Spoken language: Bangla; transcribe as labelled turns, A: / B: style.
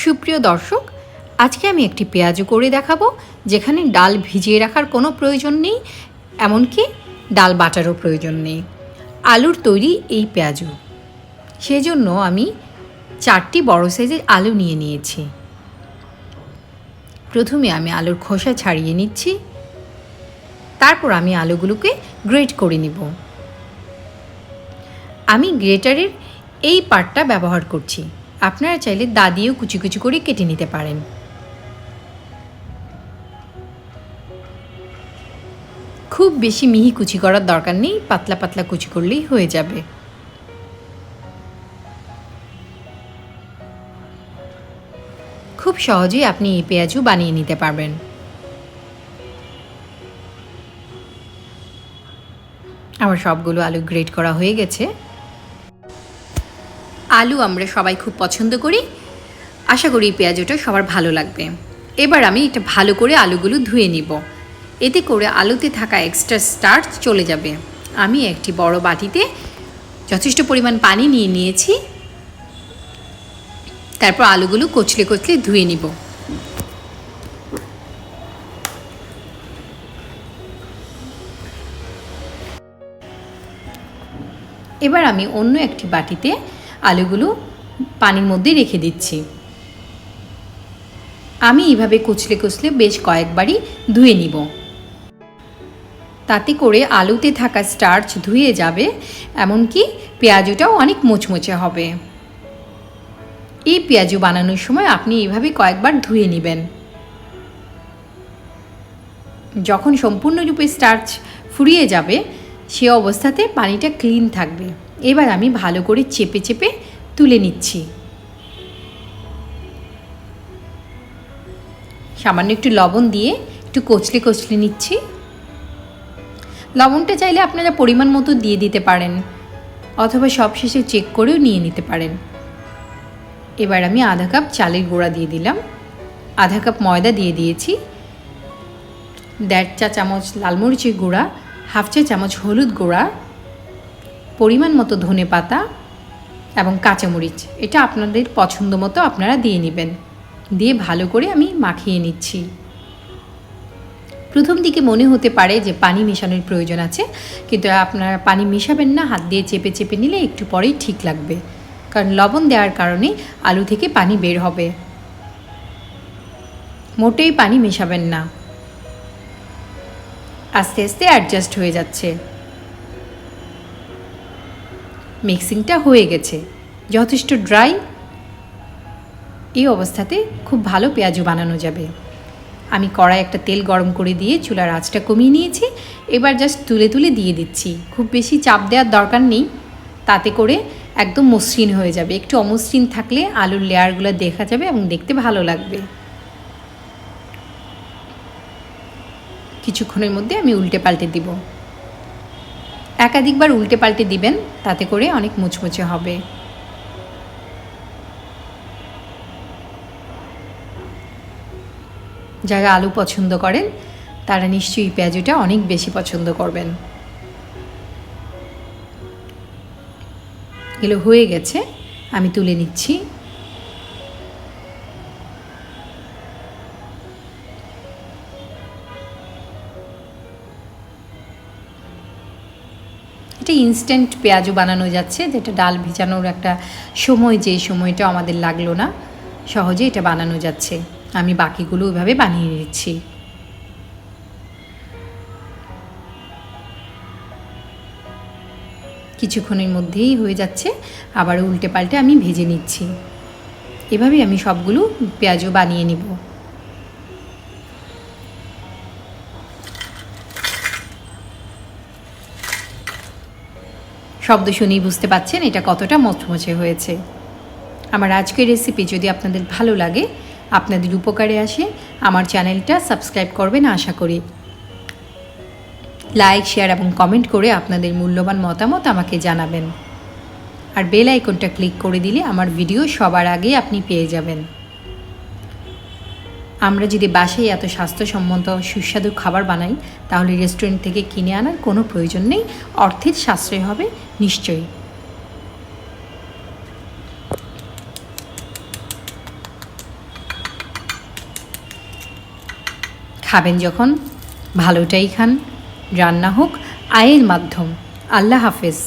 A: সুপ্রিয় দর্শক, আজকে আমি একটি পেঁয়াজু করে দেখাবো যেখানে ডাল ভিজিয়ে রাখার কোনো প্রয়োজন নেই, এমনকি ডাল বাটারও প্রয়োজন নেই। আলুর তৈরি এই পেঁয়াজু। সেজন্য আমি 4টি বড় সাইজের আলু নিয়ে নিয়েছি। প্রথমে আমি আলুর খোসা ছাড়িয়ে নিচ্ছি, তারপর আমি আলুগুলোকে গ্রেট করে নিব। আমি গ্রেটারের এই পার্টটা ব্যবহার করছি, আপনারা চাইলে দা দিয়েও কুচি কুচি করে কেটে নিতে পারেন। খুব বেশি মিহি কুচি করার দরকার নেই, পাতলা পাতলা কুচি করলেই হয়ে যাবে। খুব সহজেই আপনি এই পেঁয়াজু বানিয়ে নিতে পারবেন। আমার সবগুলো আলু গ্রেট করা হয়ে গেছে। আলু আমরা সবাই খুব পছন্দ করি, আশা করি পেঁয়াজুটা সবার ভালো লাগবে। এবার আমি এটা ভালো করে আলুগুলো ধুয়ে নিব, এতে করে আলুতে থাকা এক্সট্রা স্টার্চ চলে যাবে। আমি একটি বড় বাটিতে যথেষ্ট পরিমাণ পানি নিয়ে নিয়েছি, তারপর আলুগুলো কচলে কচলে ধুয়ে নিব। এবার আমি অন্য একটি বাটিতে আলুগুলো পানির মধ্যে রেখে দিচ্ছি। আমি এইভাবে কচলে কচলে বেশ কয়েকবারই ধুয়ে নিব, তাতে করে আলুতে থাকা স্টার্চ ধুয়ে যাবে, এমনকি পেঁয়াজুটাও অনেক মুচমুচে হবে। এই পেঁয়াজু বানানোর সময় আপনি এইভাবে কয়েকবার ধুয়ে নেবেন। যখন সম্পূর্ণরূপে স্টার্চ ফুরিয়ে যাবে সে অবস্থাতে পানিটা ক্লিন থাকবে। এবার আমি ভালো করে চেপে চেপে তুলে নিচ্ছি। সামান্য একটু লবণ দিয়ে একটু কচলে কচলে নিচ্ছি। লবণটা চাইলে আপনারা পরিমাণ মতো দিয়ে দিতে পারেন, অথবা সবশেষে চেক করেও নিয়ে নিতে পারেন। এবার আমি আধা কাপ চালের গুঁড়া দিয়ে দিলাম, আধা কাপ ময়দা দিয়ে দিয়েছি, 1.5 চা চামচ লাল মরিচের গুঁড়া, 1/2 চা চামচ হলুদ গুঁড়া, পরিমাণ মতো ধনে পাতা এবং কাঁচামরিচ। এটা আপনাদের পছন্দ মতো আপনারা দিয়ে নেবেন। দিয়ে ভালো করে আমি মাখিয়ে নিচ্ছি। প্রথম দিকে মনে হতে পারে যে পানি মেশানোর প্রয়োজন আছে, কিন্তু আপনারা পানি মেশাবেন না, হাত দিয়ে চেপে চেপে নিলে একটু পরেই ঠিক লাগবে, কারণ লবণ দেওয়ার কারণে আলু থেকে পানি বের হবে। মোটেই পানি মেশাবেন না, আস্তে আস্তে অ্যাডজাস্ট হয়ে যাচ্ছে। মিক্সিংটা হয়ে গেছে, যথেষ্ট ড্রাই। এই অবস্থাতে খুব ভালো পেঁয়াজু বানানো যাবে। আমি কড়াই একটা তেল গরম করে দিয়ে চুলার আঁচটা কমিয়ে নিয়েছি। এবার জাস্ট তুলে তুলে দিয়ে দিচ্ছি, খুব বেশি চাপ দেওয়ার দরকার নেই, তাতে করে একদম মসৃণ হয়ে যাবে। একটু অমসৃণ থাকলে আলুর লেয়ারগুলো দেখা যাবে এবং দেখতে ভালো লাগবে। কিছুক্ষণের মধ্যে আমি উল্টে পাল্টে দিব। একাধিকবার উল্টে পাল্টে দিবেন, তাতে করে অনেক মুচমুচে হবে। যারা আলু পছন্দ করেন তারা নিশ্চয়ই পেঁয়াজুটা অনেক বেশি পছন্দ করবেন। এগুলো হয়ে গেছে, আমি তুলে নিচ্ছি। এটা ইনস্ট্যান্ট পেঁয়াজু বানানো যাচ্ছে, যেটা ডাল ভিজানোর একটা সময়, যে সময়টা আমাদের লাগলো না, সহজে এটা বানানো যাচ্ছে। আমি বাকিগুলো ওইভাবে বানিয়ে নিচ্ছি। কিছুক্ষণের মধ্যেই হয়ে যাচ্ছে, আবার উল্টে পাল্টে আমি ভেজে নিচ্ছি। এভাবেই আমি সবগুলো পেঁয়াজু বানিয়ে নিব। শব্দ শুনেই বুঝতে পাচ্ছেন এটা কতটা মচমচে হয়েছে। আমার আজকের রেসিপি যদি আপনাদের ভালো লাগে, আপনাদের উপকারে আসে, আমার চ্যানেলটা সাবস্ক্রাইব করবেন আশা করি। লাইক, শেয়ার এবং কমেন্ট করে আপনাদের মূল্যবান মতামত আমাকে জানাবেন। আর বেল আইকনটা ক্লিক করে দিলে আমার ভিডিও সবার আগে আপনি পেয়ে যাবেন। আমরা যদি বাসায় এত স্বাস্থ্যসম্মত সুস্বাদু খাবার বানাই, তাহলে রেস্টুরেন্ট থেকে কিনে আনার কোনো প্রয়োজন নেই, অর্থের সাশ্রয় হবে নিশ্চয়ই। খাবেন যখন ভালোটাই খান, রান্না হোক আয়ের মাধ্যম। আল্লাহ হাফেজ।